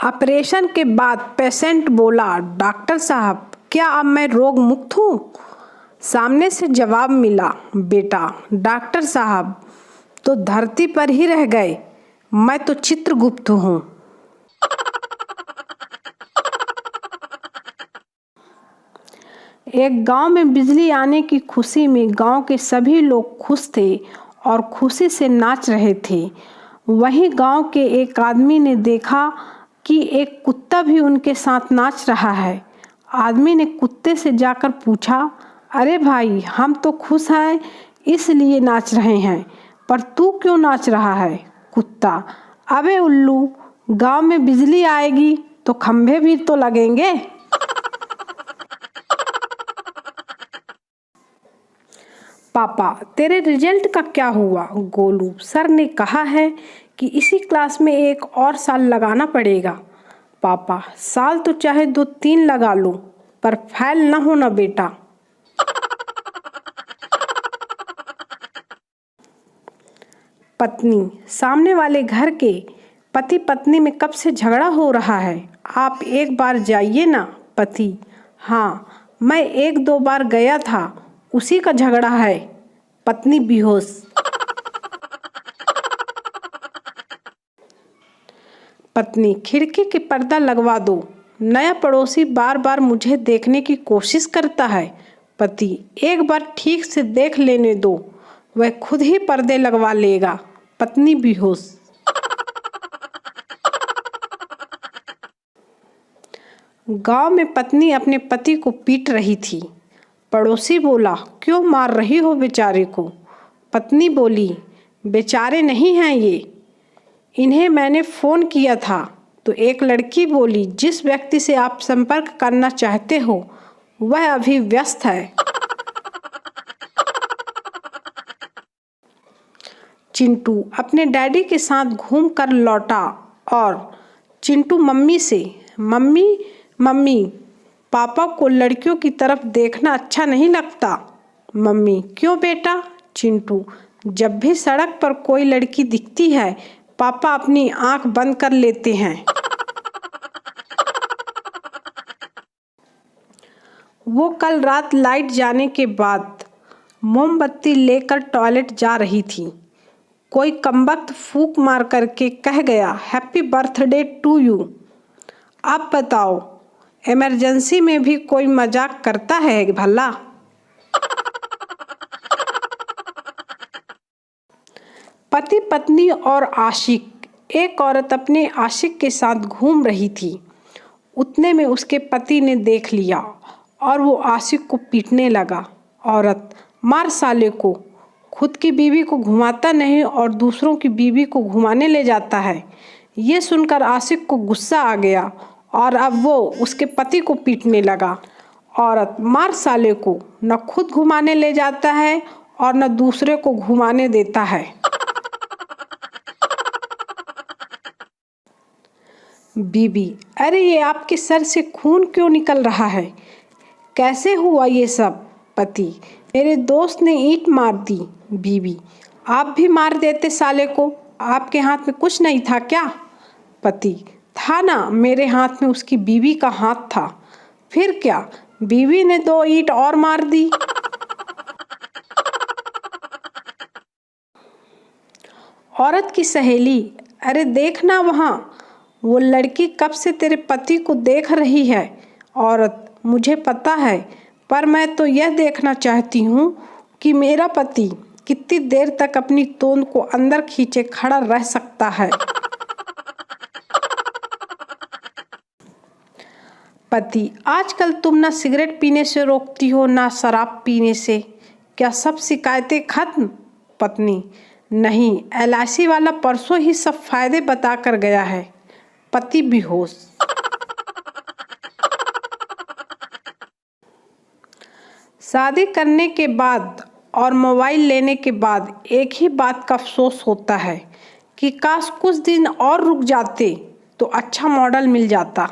Operation के बाद patient बोला, डॉक्टर साहब क्या अब मैं रोग मुक्त हूँ? सामने से जवाब मिला, बेटा डॉक्टर साहब तो धरती पर ही रह गए, मैं तो चित्रगुप्त हूँ। एक गांव में बिजली आने की खुशी में गांव के सभी लोग खुश थे और खुशी से नाच रहे थे। वहीं गांव के एक आदमी ने देखा कि एक कुत्ता भी उनके साथ नाच रहा है। आदमी ने कुत्ते से जाकर पूछा, अरे भाई हम तो खुश हैं इसलिए नाच रहे हैं, पर तू क्यों नाच रहा है? कुत्ता, अबे उल्लू, गांव में बिजली आएगी तो खंभे भी तो लगेंगे। पापा तेरे रिजल्ट का क्या हुआ? गोलू, सर ने कहा है कि इसी क्लास में एक और साल लगाना पड़ेगा। पापा, साल तो चाहे 2-3 लगा लो पर फेल न होना बेटा। पत्नी, सामने वाले घर के पति पत्नी में कब से झगड़ा हो रहा है, आप एक बार जाइए ना। पति, हाँ मैं 1-2 बार गया था, उसी का झगड़ा है। पत्नी बेहोश। पत्नी, खिड़की के पर्दा लगवा दो, नया पड़ोसी बार बार मुझे देखने की कोशिश करता है। पति, एक बार ठीक से देख लेने दो, वह खुद ही पर्दे लगवा लेगा। पत्नी बेहोश। गांव में पत्नी अपने पति को पीट रही थी। पड़ोसी बोला, क्यों मार रही हो बेचारे को? पत्नी बोली, बेचारे नहीं हैं ये, इन्हें मैंने फ़ोन किया था तो एक लड़की बोली, जिस व्यक्ति से आप संपर्क करना चाहते हो वह अभी व्यस्त है। चिंटू अपने डैडी के साथ घूम कर लौटा और चिंटू मम्मी से, मम्मी मम्मी पापा को लड़कियों की तरफ देखना अच्छा नहीं लगता। मम्मी, क्यों बेटा? चिंटू, जब भी सड़क पर कोई लड़की दिखती है पापा अपनी आंख बंद कर लेते हैं। वो कल रात लाइट जाने के बाद मोमबत्ती लेकर टॉयलेट जा रही थी। कोई कमबख्त फूंक मार करके कह गया, हैप्पी बर्थडे टू यू। अब बताओ, इमरजेंसी में भी कोई मजाक करता है भला? पति पत्नी और आशिक। एक औरत अपने आशिक के साथ घूम रही थी। उतने में उसके पति ने देख लिया और वो आशिक को पीटने लगा। औरत, मार साले को, खुद की बीवी को घुमाता नहीं और दूसरों की बीवी को घुमाने ले जाता है। ये सुनकर आशिक को गुस्सा आ गया और अब वो उसके पति को पीटने लगा। औरत, मार साले को, न खुद घुमाने ले जाता है और न दूसरे को घुमाने देता है। बीबी, अरे ये आपके सर से खून क्यों निकल रहा है? कैसे हुआ ये सब? पति, मेरे दोस्त ने ईंट मार दी। बीबी, आप भी मार देते साले को, आपके हाथ में कुछ नहीं था क्या? पति, था ना, मेरे हाथ में उसकी बीवी का हाथ था। फिर क्या, बीवी ने 2 ईंट और मार दी। औरत की सहेली, अरे देखना वहाँ, वो लड़की कब से तेरे पति को देख रही है। औरत, मुझे पता है, पर मैं तो यह देखना चाहती हूँ कि मेरा पति कितनी देर तक अपनी तोंद को अंदर खींचे खड़ा रह सकता है। पति, आजकल तुम ना सिगरेट पीने से रोकती हो ना शराब पीने से, क्या सब शिकायतें खत्म? पत्नी, नहीं, LIC वाला परसों ही सब फायदे बता कर गया है। पति बेहोश। शादी करने के बाद और मोबाइल लेने के बाद एक ही बात का अफसोस होता है कि काश कुछ दिन और रुक जाते तो अच्छा मॉडल मिल जाता।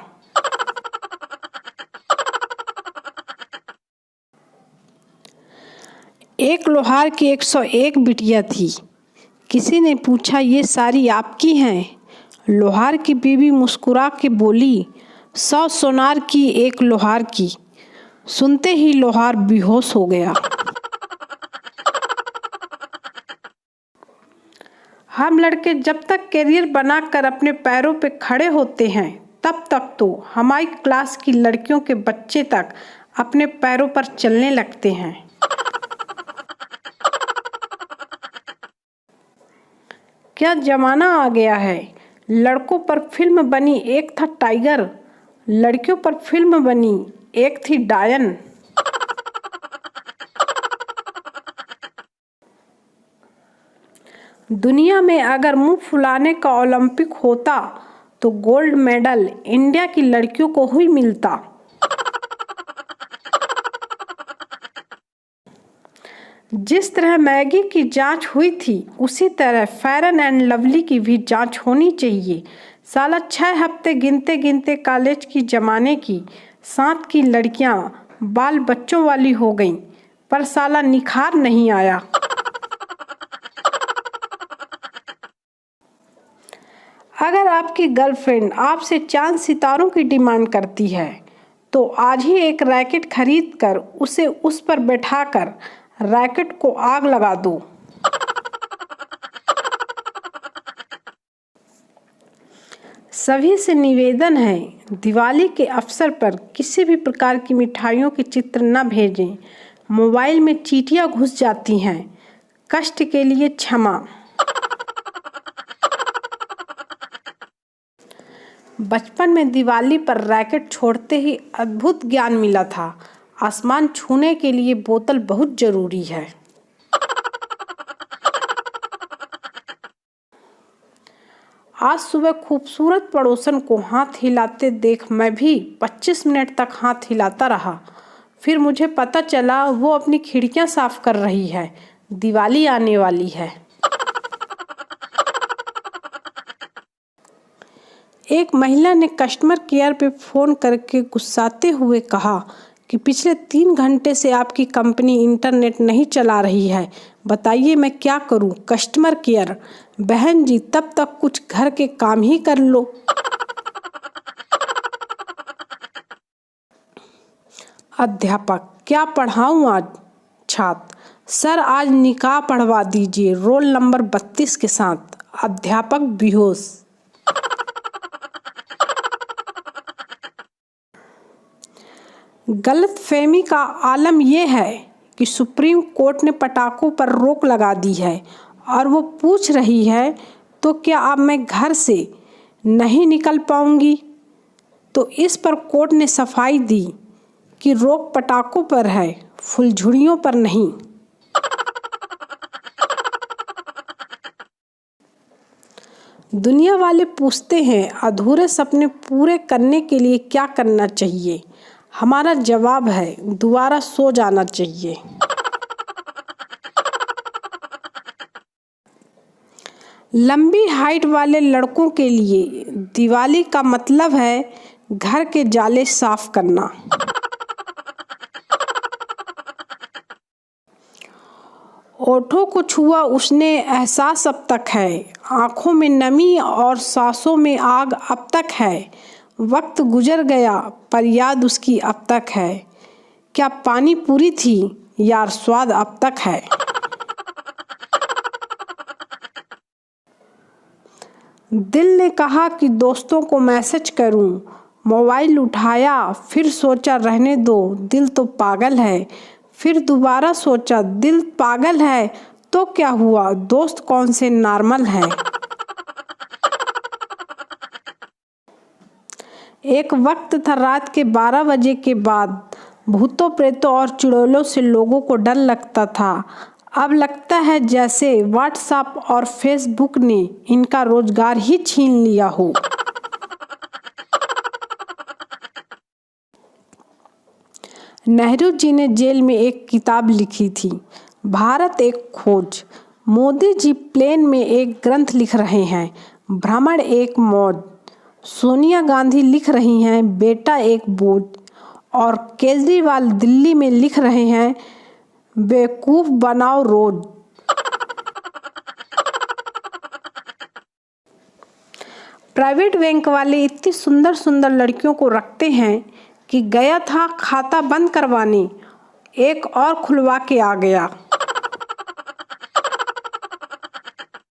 एक लोहार की 101 बिटिया थी। किसी ने पूछा, ये सारी आपकी हैं? लोहार की बीवी मुस्कुरा के बोली, 100 सोनार की एक लोहार की। सुनते ही लोहार बेहोश हो गया। हम लड़के जब तक करियर बनाकर अपने पैरों पे खड़े होते हैं तब तक तो हमारी क्लास की लड़कियों के बच्चे तक अपने पैरों पर चलने लगते हैं। क्या जमाना आ गया है। लड़कों पर फिल्म बनी एक था टाइगर, लड़कियों पर फिल्म बनी एक थी डायन। दुनिया में अगर मुंह फुलाने का ओलंपिक होता तो गोल्ड मेडल इंडिया की लड़कियों को ही मिलता। जिस तरह मैगी की जांच हुई थी उसी तरह फेयर एंड लवली की भी जांच होनी चाहिए। साला 6 हफ्ते गिनते गिनते कॉलेज की जमाने की 7 की लड़कियां बाल बच्चों वाली हो गईं, पर साला निखार नहीं आया। अगर आपकी गर्लफ्रेंड आपसे चांद सितारों की डिमांड करती है तो आज ही एक रैकेट खरीद कर उसे उस पर बैठाकर रैकेट को आग लगा दो। सभी से निवेदन है, दिवाली के अवसर पर किसी भी प्रकार की मिठाइयों के चित्र न भेजें। मोबाइल में चींटियां घुस जाती हैं। कष्ट के लिए क्षमा। बचपन में दिवाली पर रैकेट छोड़ते ही अद्भुत ज्ञान मिला था। आसमान छूने के लिए बोतल बहुत जरूरी है। आज सुबह खूबसूरत पड़ोसन को हाथ हिलाते देख मैं भी 25 मिनट तक हाथ हिलाता रहा। फिर मुझे पता चला वो अपनी खिड़कियां साफ कर रही है। दिवाली आने वाली है। एक महिला ने कस्टमर केयर पे फ़ोन करके गुस्साते हुए कहा कि पिछले 3 घंटे से आपकी कंपनी इंटरनेट नहीं चला रही है। बताइए मैं क्या करूं? कस्टमर केयर: बहन जी तब तक कुछ घर के काम ही कर लो। अध्यापक: क्या पढ़ाऊं आज? छात्र: सर आज निकाह पढ़वा दीजिए रोल नंबर 32 के साथ। अध्यापक बेहोश। गलतफहमी का आलम यह है कि सुप्रीम कोर्ट ने पटाखों पर रोक लगा दी है और वो पूछ रही है तो क्या अब मैं घर से नहीं निकल पाऊंगी? तो इस पर कोर्ट ने सफाई दी कि रोक पटाखों पर है, फुलझड़ियों पर नहीं। दुनिया वाले पूछते हैं अधूरे सपने पूरे करने के लिए क्या करना चाहिए। हमारा जवाब है दोबारा सो जाना चाहिए। लंबी हाइट वाले लड़कों के लिए दिवाली का मतलब है घर के जाले साफ करना। ओठों को छुआ उसने एहसास अब तक है, आंखों में नमी और सांसों में आग अब तक है। वक्त गुजर गया पर याद उसकी अब तक है। क्या पानी पूरी थी यार, स्वाद अब तक है। दिल ने कहा कि दोस्तों को मैसेज करूं, मोबाइल उठाया फिर सोचा रहने दो दिल तो पागल है। फिर दोबारा सोचा दिल पागल है तो क्या हुआ, दोस्त कौन से नॉर्मल है। एक वक्त था रात के 12 बजे के बाद भूतों प्रेतों और चुड़ैलों से लोगों को डर लगता था। अब लगता है जैसे व्हाट्सएप और फेसबुक ने इनका रोजगार ही छीन लिया हो। नेहरू जी ने जेल में एक किताब लिखी थी, भारत एक खोज। मोदी जी प्लेन में एक ग्रंथ लिख रहे हैं, भ्रमण एक मौज। सोनिया गांधी लिख रही हैं, बेटा एक बोझ। और केजरीवाल दिल्ली में लिख रहे हैं, बेवकूफ बनाओ रोज। प्राइवेट बैंक वाले इतनी सुंदर सुंदर लड़कियों को रखते हैं कि गया था खाता बंद करवाने, एक और खुलवा के आ गया।